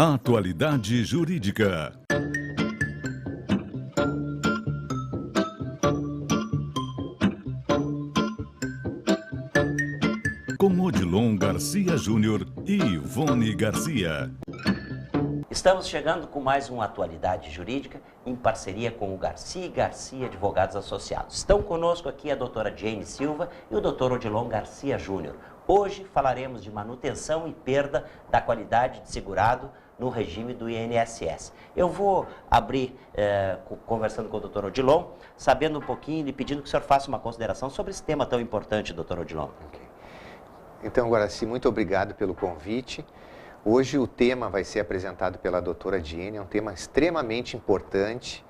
Atualidade Jurídica. Com Odilon Garcia Júnior e Ivone Garcia. Estamos chegando com mais uma Atualidade Jurídica em parceria com o Garcia e Garcia Advogados Associados. Estão conosco aqui a doutora Jane Silva e o doutor Odilon Garcia Júnior. Hoje falaremos de manutenção e perda da qualidade de segurado no regime do INSS. Eu vou abrir conversando com o doutor Odilon, sabendo um pouquinho e pedindo que o senhor faça uma consideração sobre esse tema tão importante, doutor Odilon. Okay. Então, Guaraci, muito obrigado pelo convite. Hoje o tema vai ser apresentado pela doutora Jane, é um tema extremamente importante.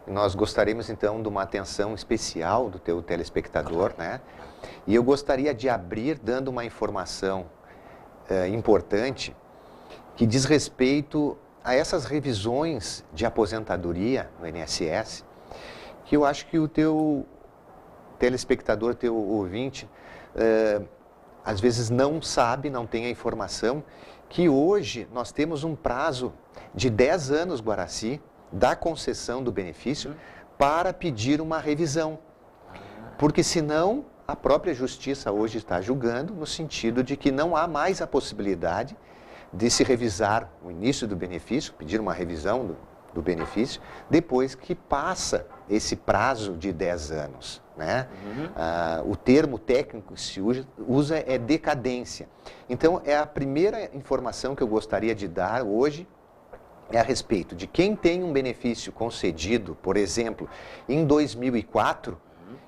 Nós gostaríamos, então, de uma atenção especial do teu telespectador, né? E eu gostaria de abrir dando uma informação importante que diz respeito a essas revisões de aposentadoria no INSS, que eu acho que o teu telespectador, teu ouvinte, às vezes não sabe, não tem a informação, que hoje nós temos um prazo de 10 anos, Guaraci, da concessão do benefício para pedir uma revisão. Porque senão a própria justiça hoje está julgando no sentido de que não há mais a possibilidade de se revisar o início do benefício, pedir uma revisão do benefício, depois que passa esse prazo de 10 anos. Né? O termo técnico que se usa é decadência. Então, a primeira informação que eu gostaria de dar hoje é a respeito de quem tem um benefício concedido, por exemplo, em 2004,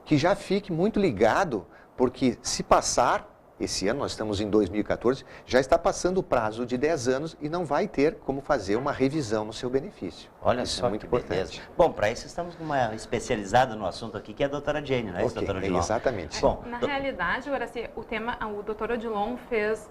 que já fique muito ligado, porque se passar, esse ano, nós estamos em 2014, já está passando o prazo de 10 anos e não vai ter como fazer uma revisão no seu benefício. Olha isso só é muito que importante. Beleza. Bom, para isso estamos com uma especializada no assunto aqui, que é a doutora Jane, não é isso, doutora Odilon? Exatamente. Bom, na realidade, Horaci, o doutor Odilon fez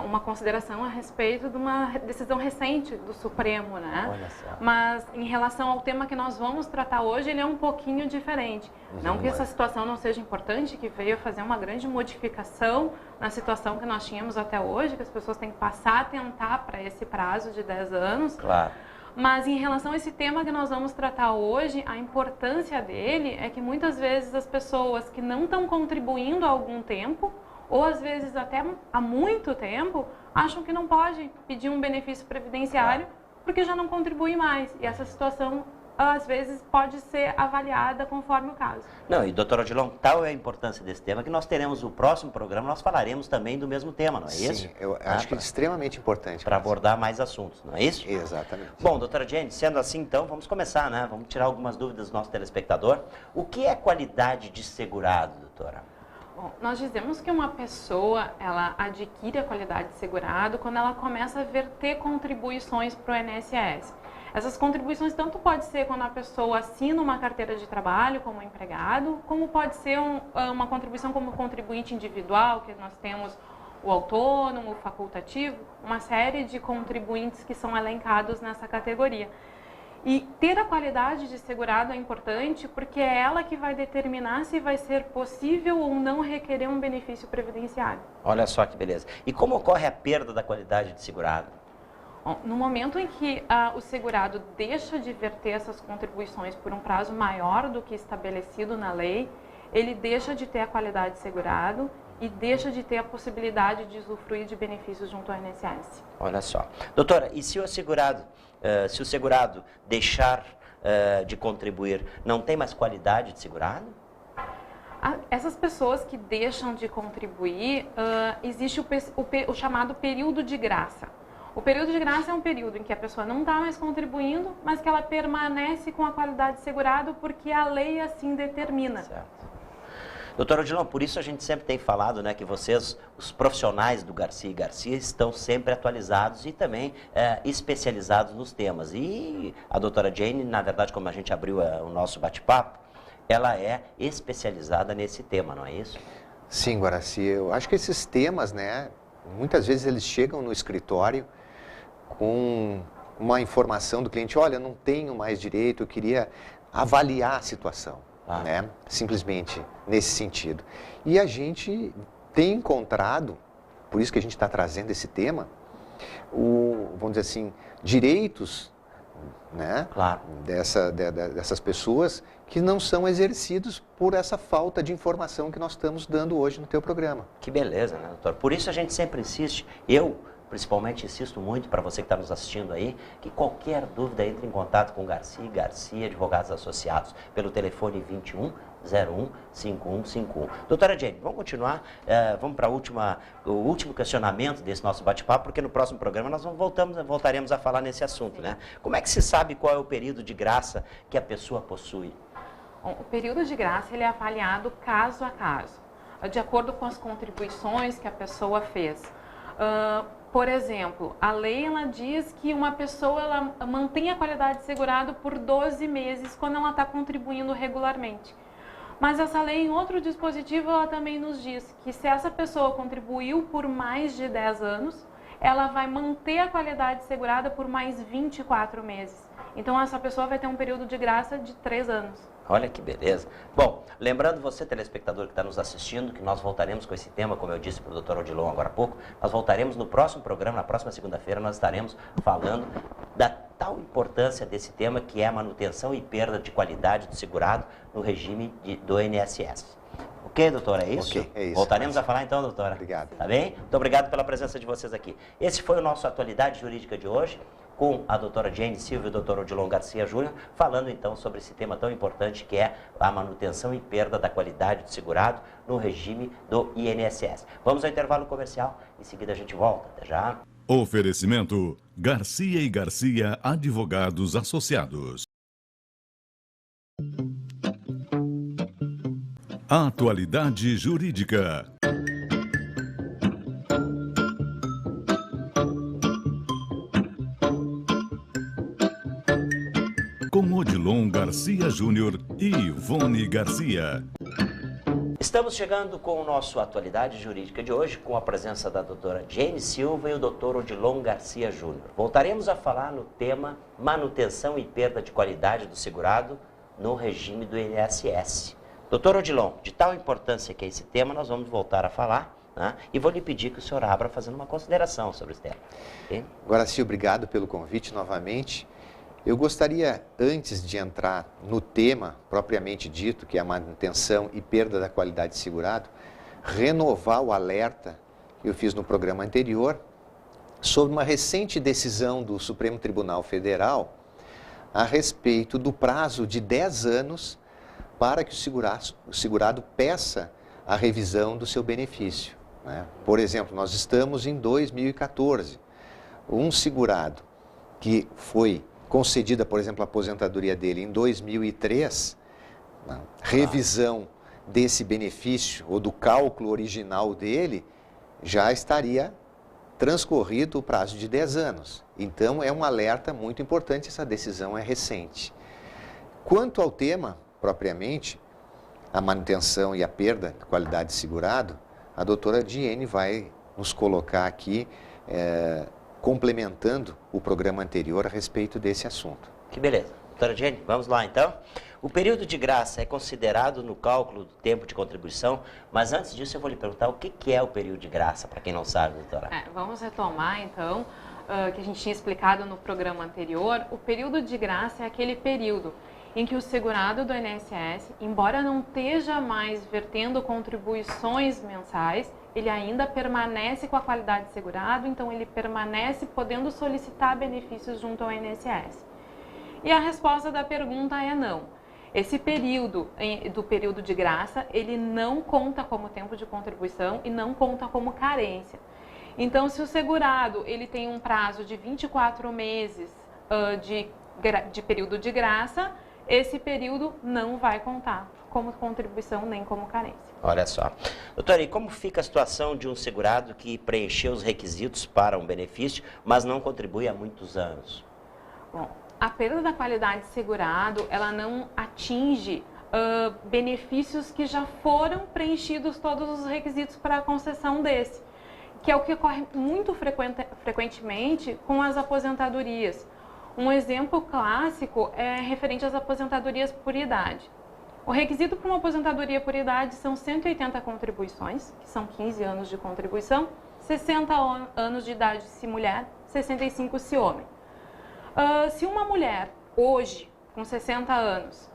uma consideração a respeito de uma decisão recente do Supremo, né? Olha só. Mas em relação ao tema que nós vamos tratar hoje, ele é um pouquinho diferente. Não que essa situação não seja importante, que veio fazer uma grande modificação na situação que nós tínhamos até hoje, que as pessoas têm que passar a atentar para esse prazo de 10 anos. Claro. Mas em relação a esse tema que nós vamos tratar hoje, a importância dele é que muitas vezes as pessoas que não estão contribuindo há algum tempo, ou às vezes até há muito tempo, acham que não pode pedir um benefício previdenciário porque já não contribui mais. E essa situação, às vezes, pode ser avaliada conforme o caso. Não, e doutor Odilon, tal é a importância desse tema que nós teremos o próximo programa, nós falaremos também do mesmo tema, não é isso? Sim, eu acho que é extremamente importante. Para abordar mais assuntos, não é isso? Exatamente. Bom, doutora Jane, sendo assim, então, vamos começar, né? Vamos tirar algumas dúvidas do nosso telespectador. O que é qualidade de segurado, doutora? Bom, nós dizemos que uma pessoa, ela adquire a qualidade de segurado quando ela começa a verter contribuições para o INSS. Essas contribuições tanto pode ser quando a pessoa assina uma carteira de trabalho como empregado, como pode ser uma contribuição como contribuinte individual, que nós temos o autônomo, o facultativo, uma série de contribuintes que são elencados nessa categoria. E ter a qualidade de segurado é importante porque é ela que vai determinar se vai ser possível ou não requerer um benefício previdenciário. Olha só que beleza. E como ocorre a perda da qualidade de segurado? Bom, no momento em que o segurado deixa de verter essas contribuições por um prazo maior do que estabelecido na lei, ele deixa de ter a qualidade de segurado e deixa de ter a possibilidade de usufruir de benefícios junto ao INSS. Olha só. Doutora, e se o segurado deixar de contribuir, não tem mais qualidade de segurado? Essas pessoas que deixam de contribuir, existe o chamado período de graça. O período de graça é um período em que a pessoa não está mais contribuindo, mas que ela permanece com a qualidade de segurado porque a lei assim determina. Certo. Doutor Odilon, por isso a gente sempre tem falado, né, que vocês, os profissionais do Garcia e Garcia, estão sempre atualizados e também especializados nos temas. E a doutora Jane, na verdade, como a gente abriu o nosso bate-papo, ela é especializada nesse tema, não é isso? Sim, Guaraci, eu acho que esses temas, né, muitas vezes eles chegam no escritório com uma informação do cliente, olha, não tenho mais direito, eu queria avaliar a situação. Né? Simplesmente nesse sentido. E a gente tem encontrado, por isso que a gente está trazendo esse tema, vamos dizer assim, direitos, né, Claro. dessas pessoas que não são exercidos por essa falta de informação que nós estamos dando hoje no teu programa. Que beleza, né, doutor? Por isso a gente sempre insiste, eu principalmente insisto muito para você que está nos assistindo aí, que qualquer dúvida entre em contato com Garcia Advogados Associados, pelo telefone 21 01 5151. Doutora Jenny, vamos continuar, vamos para o último questionamento desse nosso bate-papo, porque no próximo programa nós voltaremos a falar nesse assunto, né? Como é que se sabe qual é o período de graça que a pessoa possui? Bom, o período de graça ele é avaliado caso a caso, de acordo com as contribuições que a pessoa fez. Por exemplo, a lei ela diz que uma pessoa ela mantém a qualidade de segurado por 12 meses quando ela está contribuindo regularmente. Mas essa lei, em outro dispositivo, ela também nos diz que se essa pessoa contribuiu por mais de 10 anos, ela vai manter a qualidade segurada por mais 24 meses. Então, essa pessoa vai ter um período de graça de 3 anos. Olha que beleza. Bom, lembrando você, telespectador que está nos assistindo, que nós voltaremos com esse tema, como eu disse para o Dr. Odilon agora há pouco, nós voltaremos no próximo programa, na próxima segunda-feira, nós estaremos falando da tal importância desse tema, que é a manutenção e perda de qualidade do segurado no regime do INSS. Ok, doutora, é isso? Ok, é isso. Voltaremos a falar então, doutora. Obrigado. Tá bem? Muito obrigado pela presença de vocês aqui. Esse foi o nosso Atualidade Jurídica de hoje, com a doutora Jenny Silva e o doutor Odilon Garcia Júnior, falando então sobre esse tema tão importante que é a manutenção e perda da qualidade do segurado no regime do INSS. Vamos ao intervalo comercial, em seguida a gente volta. Até já. Oferecimento Garcia e Garcia Advogados Associados. Atualidade Jurídica. Com Odilon Garcia Júnior e Ivone Garcia. Estamos chegando com o nosso Atualidade Jurídica de hoje, com a presença da doutora Jenny Silva e o doutor Odilon Garcia Júnior. Voltaremos a falar no tema manutenção e perda de qualidade do segurado no regime do INSS. Doutor Odilon, de tal importância que é esse tema, nós vamos voltar a falar, né? E vou lhe pedir que o senhor abra fazendo uma consideração sobre esse tema. Okay? Guaraci, obrigado pelo convite novamente. Eu gostaria, antes de entrar no tema propriamente dito, que é a manutenção e perda da qualidade de segurado, renovar o alerta que eu fiz no programa anterior sobre uma recente decisão do Supremo Tribunal Federal a respeito do prazo de 10 anos para que o segurado peça a revisão do seu benefício, né? Por exemplo, nós estamos em 2014. Um segurado que foi concedida, por exemplo, a aposentadoria dele em 2003, né, revisão desse benefício ou do cálculo original dele, já estaria transcorrido o prazo de 10 anos. Então, é um alerta muito importante, essa decisão é recente. Quanto ao tema, propriamente, a manutenção e a perda de qualidade de segurado, a doutora Jenny vai nos colocar aqui, complementando o programa anterior a respeito desse assunto. Que beleza. Doutora Jenny, vamos lá então. O período de graça é considerado no cálculo do tempo de contribuição, mas antes disso eu vou lhe perguntar o que é o período de graça, para quem não sabe, doutora. Vamos retomar então, que a gente tinha explicado no programa anterior. O período de graça é aquele período em que o segurado do INSS, embora não esteja mais vertendo contribuições mensais, ele ainda permanece com a qualidade de segurado, então ele permanece podendo solicitar benefícios junto ao INSS. E a resposta da pergunta é não. Esse período, do período de graça, ele não conta como tempo de contribuição e não conta como carência. Então, se o segurado ele tem um prazo de 24 meses de período de graça, esse período não vai contar como contribuição nem como carência. Olha só. Doutora, e como fica a situação de um segurado que preencheu os requisitos para um benefício, mas não contribui há muitos anos? Bom, a perda da qualidade de segurado, ela não atinge benefícios que já foram preenchidos todos os requisitos para a concessão desse, que é o que ocorre muito frequentemente com as aposentadorias. Um exemplo clássico é referente às aposentadorias por idade. O requisito para uma aposentadoria por idade são 180 contribuições, que são 15 anos de contribuição, 60 anos de idade se mulher, 65 se homem. Se uma mulher, hoje, com 60 anos,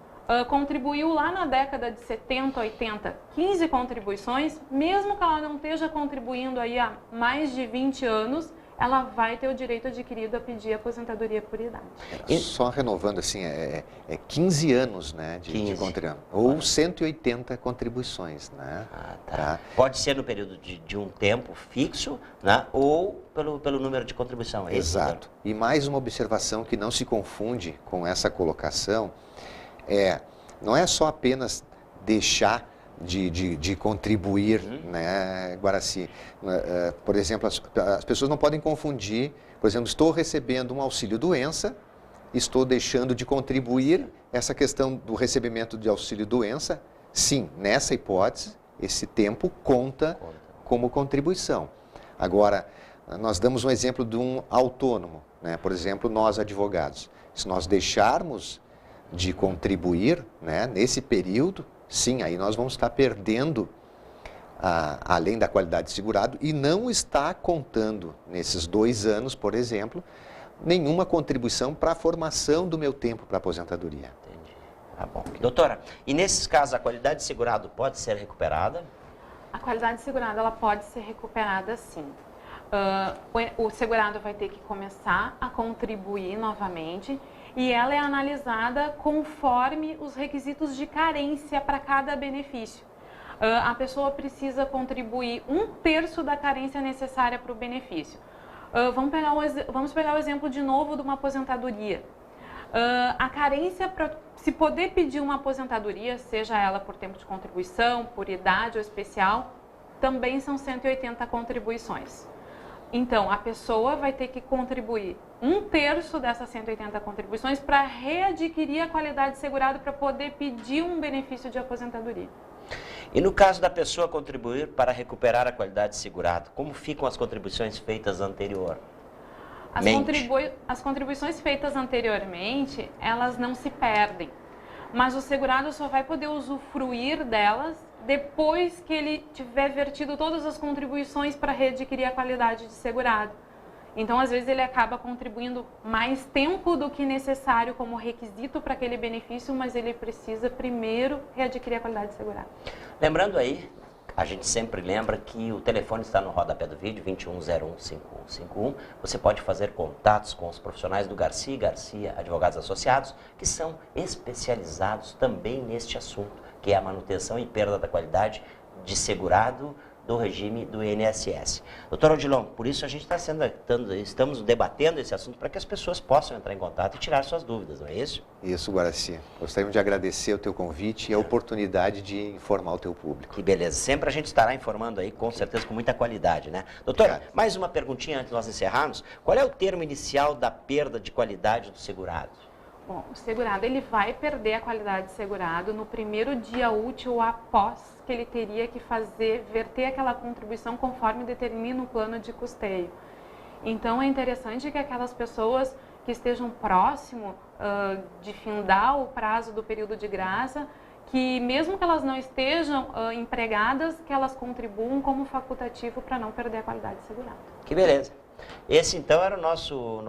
contribuiu lá na década de 70, 80, 15 contribuições, mesmo que ela não esteja contribuindo aí há mais de 20 anos, ela vai ter o direito adquirido a pedir aposentadoria por idade. Só renovando assim, 15 anos, né, de contribuição, ou 180 contribuições, né? Tá. Pode ser no período de um tempo fixo, né, ou pelo número de contribuição. Exato. E mais uma observação que não se confunde com essa colocação, não é só apenas deixar de contribuir, né, Guaraci? Por exemplo, as pessoas não podem confundir, por exemplo, estou recebendo um auxílio-doença, estou deixando de contribuir, essa questão do recebimento de auxílio-doença, sim, nessa hipótese, esse tempo conta como contribuição. Agora, nós damos um exemplo de um autônomo, né? Por exemplo, nós advogados, se nós deixarmos de contribuir, né, nesse período, sim, aí nós vamos estar perdendo, além da qualidade de segurado, e não está contando, nesses 2 anos, por exemplo, nenhuma contribuição para a formação do meu tempo para aposentadoria. Entendi. Tá bom. Doutora, e nesses casos a qualidade de segurado pode ser recuperada? A qualidade de segurado ela pode ser recuperada sim. O segurado vai ter que começar a contribuir novamente e ela é analisada conforme os requisitos de carência para cada benefício. A pessoa precisa contribuir 1/3 da carência necessária para o benefício. Vamos pegar o exemplo de novo de uma aposentadoria. A carência para se poder pedir uma aposentadoria, seja ela por tempo de contribuição, por idade ou especial, também são 180 contribuições. Então, a pessoa vai ter que contribuir 1/3 dessas 180 contribuições para readquirir a qualidade de segurado para poder pedir um benefício de aposentadoria. E no caso da pessoa contribuir para recuperar a qualidade de segurado, como ficam as contribuições feitas anteriormente? As contribuições feitas anteriormente, elas não se perdem, mas o segurado só vai poder usufruir delas depois que ele tiver vertido todas as contribuições para readquirir a qualidade de segurado. Então, às vezes, ele acaba contribuindo mais tempo do que necessário como requisito para aquele benefício, mas ele precisa primeiro readquirir a qualidade de segurado. Lembrando aí, a gente sempre lembra que o telefone está no rodapé do vídeo, 2101-5151. Você pode fazer contatos com os profissionais do Garcia e Garcia Advogados Associados, que são especializados também neste assunto, que é a manutenção e perda da qualidade de segurado do regime do INSS. Doutor Odilon, por isso a gente estamos debatendo esse assunto para que as pessoas possam entrar em contato e tirar suas dúvidas, não é isso? Isso, Guaraci. Gostaríamos de agradecer o teu convite e a oportunidade de informar o teu público. Que beleza. Sempre a gente estará informando aí, com certeza, com muita qualidade, né? Doutora, Obrigado. Mais uma perguntinha antes de nós encerrarmos. Qual é o termo inicial da perda de qualidade do segurado? Bom, o segurado ele vai perder a qualidade de segurado no primeiro dia útil após que ele teria que verter aquela contribuição conforme determina o plano de custeio. Então, é interessante que aquelas pessoas que estejam próximo de findar o prazo do período de graça, que mesmo que elas não estejam empregadas, que elas contribuam como facultativo para não perder a qualidade de segurado. Que beleza. Esse, então, era o nosso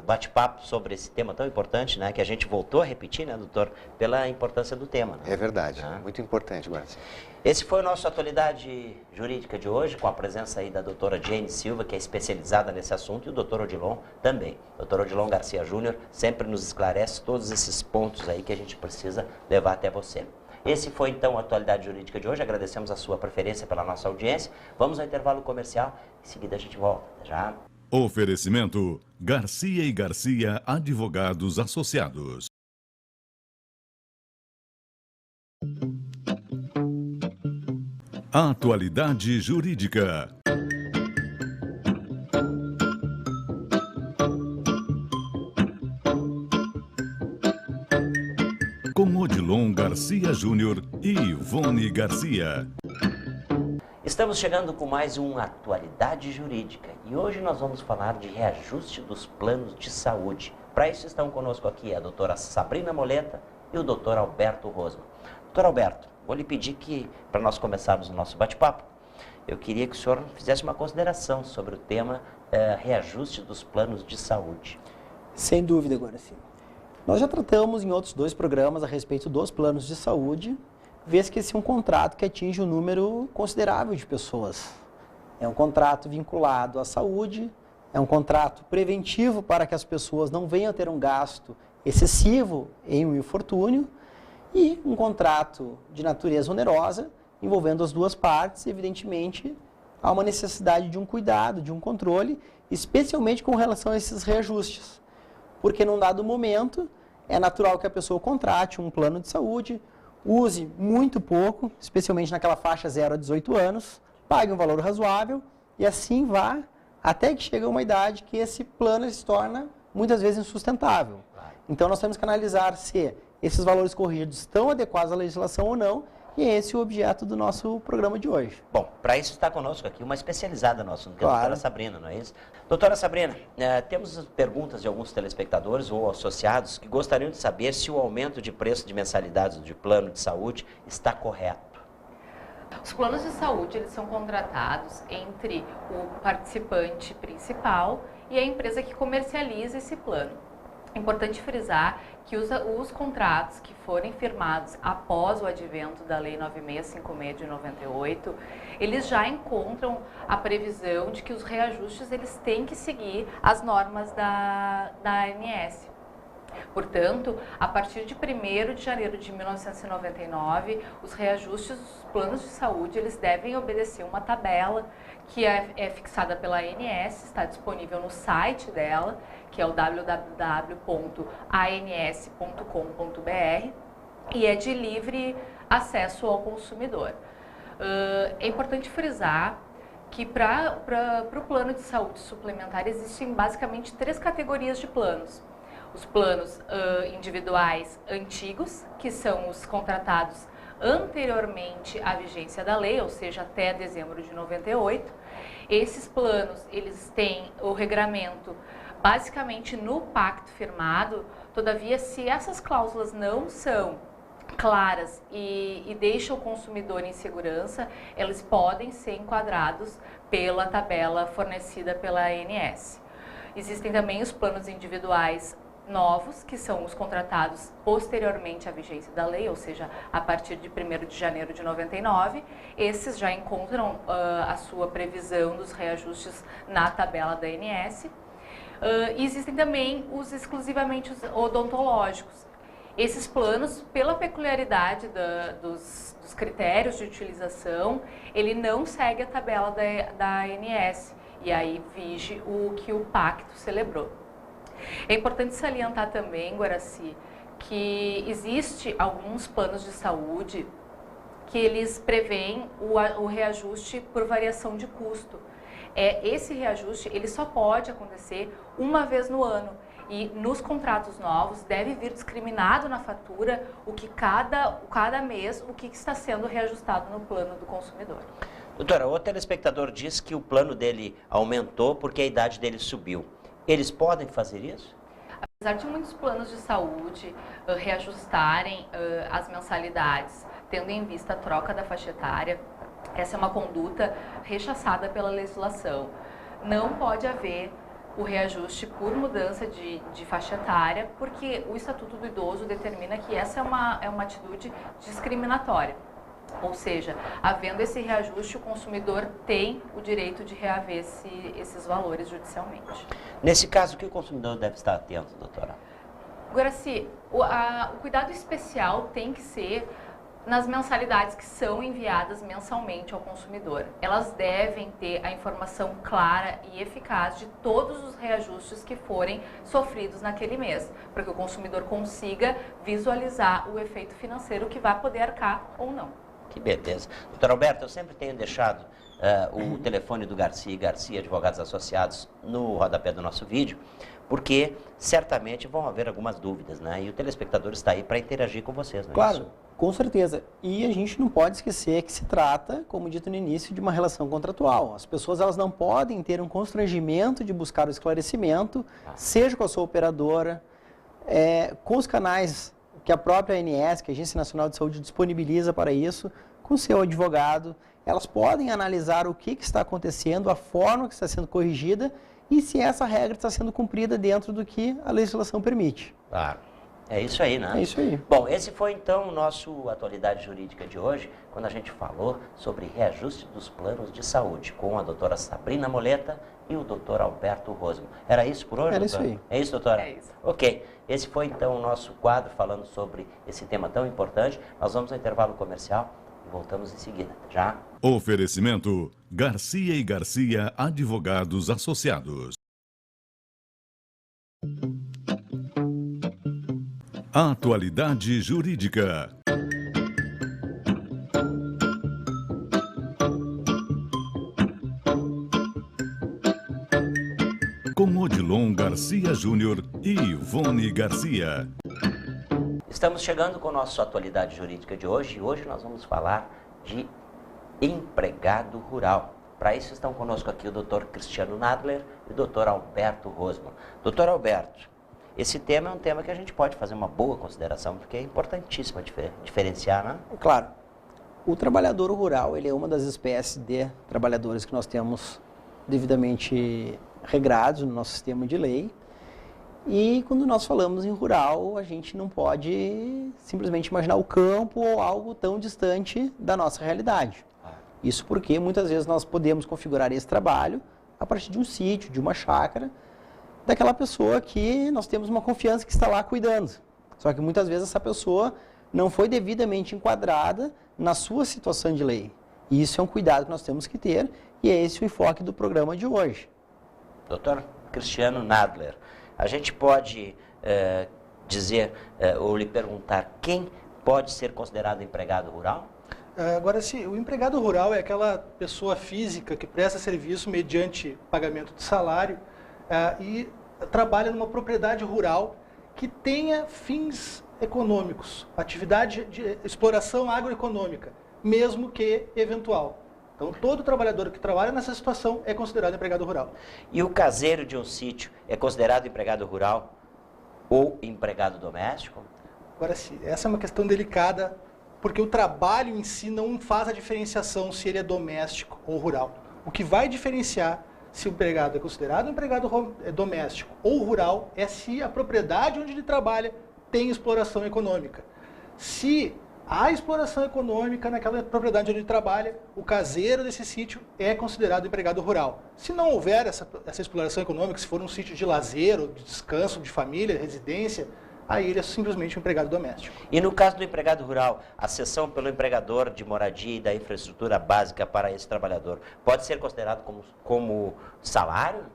bate-papo sobre esse tema tão importante, né? Que a gente voltou a repetir, né, doutor? Pela importância do tema. Né? É verdade. Muito importante, Guaraci. Esse foi o nosso Atualidade Jurídica de hoje, com a presença aí da doutora Jane Silva, que é especializada nesse assunto, e o doutor Odilon também. Doutor Odilon Garcia Júnior sempre nos esclarece todos esses pontos aí que a gente precisa levar até você. Esse foi, então, a Atualidade Jurídica de hoje. Agradecemos a sua preferência pela nossa audiência. Vamos ao intervalo comercial. Em seguida, a gente volta. Até já. Oferecimento Garcia e Garcia Advogados Associados. Atualidade Jurídica. Com Odilon Garcia Júnior e Ivone Garcia. Estamos chegando com mais uma Atualidade Jurídica e hoje nós vamos falar de reajuste dos planos de saúde. Para isso estão conosco aqui a doutora Sabrina Moleta e o doutor Alberto Rosman. Doutor Alberto, vou lhe pedir que, para nós começarmos o nosso bate-papo, eu queria que o senhor fizesse uma consideração sobre o tema reajuste dos planos de saúde. Sem dúvida, Guaraci. Nós já tratamos em outros 2 programas a respeito dos planos de saúde, vez que esse é um contrato que atinge um número considerável de pessoas. É um contrato vinculado à saúde, é um contrato preventivo para que as pessoas não venham a ter um gasto excessivo em um infortúnio e um contrato de natureza onerosa, envolvendo as 2 partes. Evidentemente, há uma necessidade de um cuidado, de um controle, especialmente com relação a esses reajustes. Porque num dado momento, é natural que a pessoa contrate um plano de saúde, use muito pouco, especialmente naquela faixa 0 a 18 anos, pague um valor razoável e assim vá até que chega uma idade que esse plano se torna muitas vezes insustentável. Então nós temos que analisar se esses valores corrigidos estão adequados à legislação ou não, e é esse o objeto do nosso programa de hoje. Bom, para isso está conosco aqui uma especializada nossa, que é a Claro. doutora Sabrina, não é isso? Doutora Sabrina, temos perguntas de alguns telespectadores ou associados que gostariam de saber se o aumento de preço de mensalidades de plano de saúde está correto. Os planos de saúde, eles são contratados entre o participante principal e a empresa que comercializa esse plano. É importante frisar que os contratos que forem firmados após o advento da Lei 9656 de 98, eles já encontram a previsão de que os reajustes eles têm que seguir as normas da ANS. Portanto, a partir de 1º de janeiro de 1999, os reajustes dos planos de saúde eles devem obedecer uma tabela que é fixada pela ANS, está disponível no site dela, que é o www.ans.com.br e é de livre acesso ao consumidor. É importante frisar que para o plano de saúde suplementar existem basicamente 3 categorias de planos. Os planos individuais antigos, que são os contratados anteriormente à vigência da lei, ou seja, até dezembro de 98. Esses planos, eles têm o regramento basicamente no pacto firmado. Todavia, se essas cláusulas não são claras e deixam o consumidor em segurança, eles podem ser enquadrados pela tabela fornecida pela ANS. Existem também os planos individuais novos, que são os contratados posteriormente à vigência da lei, ou seja, a partir de 1º de janeiro de 99. Esses já encontram a sua previsão dos reajustes na tabela da ANS. Existem também os exclusivamente os odontológicos. Esses planos, pela peculiaridade dos critérios de utilização, ele não segue a tabela da ANS, e aí vige o que o pacto celebrou. É importante salientar também, Guaraci, que existe alguns planos de saúde que eles prevêem o reajuste por variação de custo. Esse reajuste ele só pode acontecer uma vez no ano. E nos contratos novos deve vir discriminado na fatura o que cada mês o que está sendo reajustado no plano do consumidor. Doutora, o telespectador diz que o plano dele aumentou porque a idade dele subiu. Eles podem fazer isso? Apesar de muitos planos de saúde reajustarem as mensalidades, tendo em vista a troca da faixa etária, essa é uma conduta rechaçada pela legislação. Não pode haver o reajuste por mudança de faixa etária, porque o Estatuto do Idoso determina que essa é uma atitude discriminatória. Ou seja, havendo esse reajuste, o consumidor tem o direito de reaver esses valores judicialmente. Nesse caso, o que o consumidor deve estar atento, doutora? Guaraci, o cuidado especial tem que ser nas mensalidades que são enviadas mensalmente ao consumidor. Elas devem ter a informação clara e eficaz de todos os reajustes que forem sofridos naquele mês, para que o consumidor consiga visualizar o efeito financeiro que vai poder arcar ou não. Que beleza. Doutor Alberto, eu sempre tenho deixado o telefone do Garcia Advogados Associados no rodapé do nosso vídeo, porque certamente vão haver algumas dúvidas, né? E o telespectador está aí para interagir com vocês, não é Claro, isso? com certeza. E a gente não pode esquecer que se trata, como dito no início, de uma relação contratual. As pessoas elas não podem ter um constrangimento de buscar o esclarecimento, seja com a sua operadora, com os canais que a própria ANS, que a Agência Nacional de Saúde, disponibiliza para isso, com o seu advogado, elas podem analisar o que está acontecendo, a forma que está sendo corrigida e se essa regra está sendo cumprida dentro do que a legislação permite. Claro. É isso aí, né? É isso aí. Bom, esse foi então o nosso Atualidade Jurídica de hoje, quando a gente falou sobre reajuste dos planos de saúde, com a doutora Sabrina Moleta e o doutor Alberto Rosman. Era isso por hoje, Era doutora? isso aí. É isso, doutora? É isso. Ok. Esse foi então o nosso quadro falando sobre esse tema tão importante. Nós vamos ao intervalo comercial e voltamos em seguida. Já? Oferecimento Garcia e Garcia Advogados Associados. Atualidade Jurídica. Com Odilon Garcia Júnior e Ivone Garcia. Estamos chegando com o nosso Atualidade Jurídica de hoje e hoje nós vamos falar de empregado rural. Para isso estão conosco aqui o Dr. Cristiano Nadler e o Dr. Alberto Rosman. Dr. Alberto, esse tema é um tema que a gente pode fazer uma boa consideração, porque é importantíssimo diferenciar, né? Claro, o trabalhador rural ele é uma das espécies de trabalhadores que nós temos devidamente regrados no nosso sistema de lei. E quando nós falamos em rural, a gente não pode simplesmente imaginar o campo ou algo tão distante da nossa realidade. Isso porque muitas vezes nós podemos configurar esse trabalho a partir de um sítio, de uma chácara, daquela pessoa que nós temos uma confiança que está lá cuidando. Só que muitas vezes essa pessoa não foi devidamente enquadrada na sua situação de lei. E isso é um cuidado que nós temos que ter e é esse o enfoque do programa de hoje. Dr. Cristiano Nadler, a gente pode dizer ou lhe perguntar quem pode ser considerado empregado rural? Agora, sim, o empregado rural é aquela pessoa física que presta serviço mediante pagamento de salário e trabalha numa propriedade rural que tenha fins econômicos, atividade de exploração agroeconômica, mesmo que eventual. Então, todo trabalhador que trabalha nessa situação é considerado empregado rural. E o caseiro de um sítio é considerado empregado rural ou empregado doméstico? Agora, sim, essa é uma questão delicada, porque o trabalho em si não faz a diferenciação se ele é doméstico ou rural. O que vai diferenciar se o empregado é considerado um empregado doméstico ou rural é se a propriedade onde ele trabalha tem exploração econômica. Se há exploração econômica naquela propriedade onde ele trabalha, o caseiro desse sítio é considerado empregado rural. Se não houver essa exploração econômica, se for um sítio de lazer, ou de descanso, de família, residência, aí ele é simplesmente um empregado doméstico. E no caso do empregado rural, a cessão pelo empregador de moradia e da infraestrutura básica para esse trabalhador pode ser considerado como salário?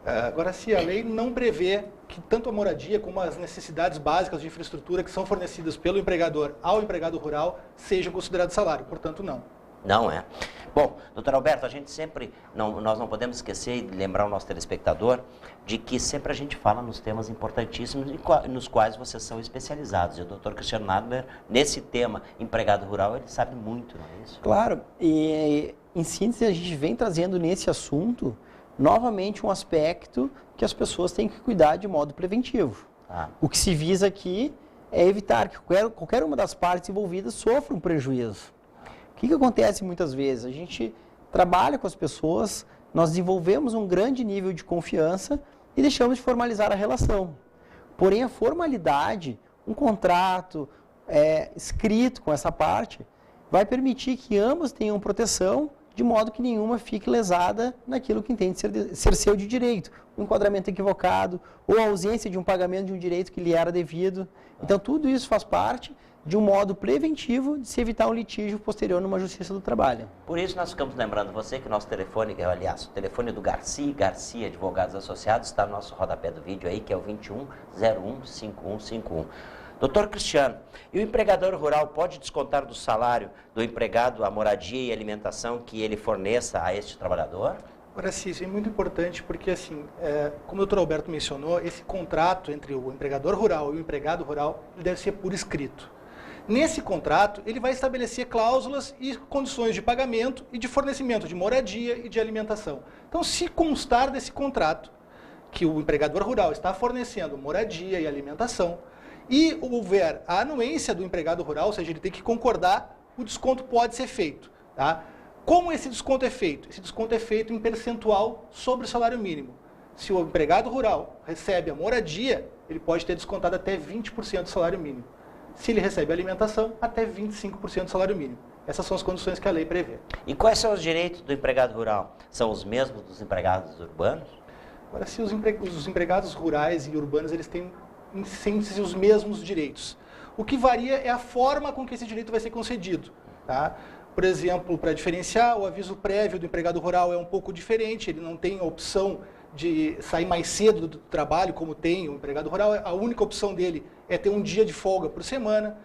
Agora, se a lei não prevê que tanto a moradia como as necessidades básicas de infraestrutura que são fornecidas pelo empregador ao empregado rural sejam considerados salário, portanto, não. Não é. Bom, doutor Alberto, a gente sempre, nós não podemos esquecer e lembrar o nosso telespectador de que sempre a gente fala nos temas importantíssimos nos quais vocês são especializados. E o doutor Cristiano Nadler, nesse tema empregado rural, ele sabe muito, não é isso? Claro, e em síntese a gente vem trazendo nesse assunto novamente um aspecto que as pessoas têm que cuidar de modo preventivo. O que se visa aqui é evitar que qualquer uma das partes envolvidas sofra um prejuízo. O que acontece muitas vezes? A gente trabalha com as pessoas, nós desenvolvemos um grande nível de confiança e deixamos de formalizar a relação. Porém, a formalidade, um contrato escrito com essa parte, vai permitir que ambos tenham proteção, de modo que nenhuma fique lesada naquilo que entende ser seu de direito. Um enquadramento equivocado ou a ausência de um pagamento de um direito que lhe era devido. Então, tudo isso faz parte de um modo preventivo de se evitar um litígio posterior numa justiça do trabalho. Por isso nós ficamos lembrando você que nosso telefone, aliás, o telefone do Garcia Advogados Associados está no nosso rodapé do vídeo aí, que é o 21015151. Doutor Cristiano, e o empregador rural pode descontar do salário do empregado a moradia e alimentação que ele forneça a este trabalhador? Agora, sim, isso é muito importante porque, assim, como o doutor Alberto mencionou, esse contrato entre o empregador rural e o empregado rural ele deve ser por escrito. Nesse contrato, ele vai estabelecer cláusulas e condições de pagamento e de fornecimento de moradia e de alimentação. Então, se constar desse contrato que o empregador rural está fornecendo moradia e alimentação, e houver a anuência do empregado rural, ou seja, ele tem que concordar, o desconto pode ser feito. Tá? Como esse desconto é feito? Esse desconto é feito em percentual sobre o salário mínimo. Se o empregado rural recebe a moradia, ele pode ter descontado até 20% do salário mínimo. Se ele recebe alimentação, até 25% do salário mínimo. Essas são as condições que a lei prevê. E quais são os direitos do empregado rural? São os mesmos dos empregados urbanos? Agora, se os empregados rurais e urbanos, eles têm, em síntese, os mesmos direitos. O que varia é a forma com que esse direito vai ser concedido. Tá? Por exemplo, para diferenciar, o aviso prévio do empregado rural é um pouco diferente, ele não tem a opção de sair mais cedo do trabalho, como tem o empregado rural, a única opção dele é ter um dia de folga por semana.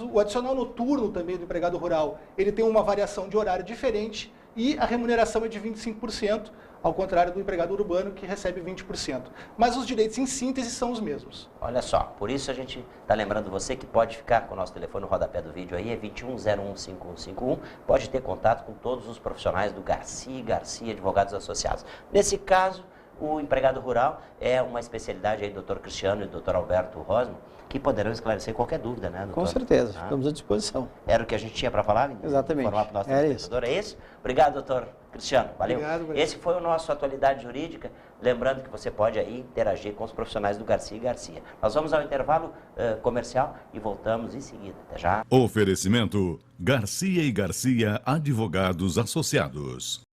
O adicional noturno também do empregado rural, ele tem uma variação de horário diferente e a remuneração é de 25%, ao contrário do empregado urbano, que recebe 20%. Mas os direitos, em síntese, são os mesmos. Olha só, por isso a gente está lembrando você que pode ficar com o nosso telefone no rodapé do vídeo aí, é 21015151, pode ter contato com todos os profissionais do Garcia Advogados Associados. Nesse caso, o empregado rural é uma especialidade aí do Dr. Cristiano e do Dr. Alberto Rosman, que poderão esclarecer qualquer dúvida, né, doutor? Com certeza, ficamos à disposição. Era o que a gente tinha para falar? Exatamente. Informar para o nosso Era telespectador, é isso? Obrigado, doutor Cristiano. Valeu. Obrigado. Esse foi o nosso Atualidade Jurídica. Lembrando que você pode aí interagir com os profissionais do Garcia. Nós vamos ao intervalo comercial e voltamos em seguida. Até já. Oferecimento Garcia Advogados Associados.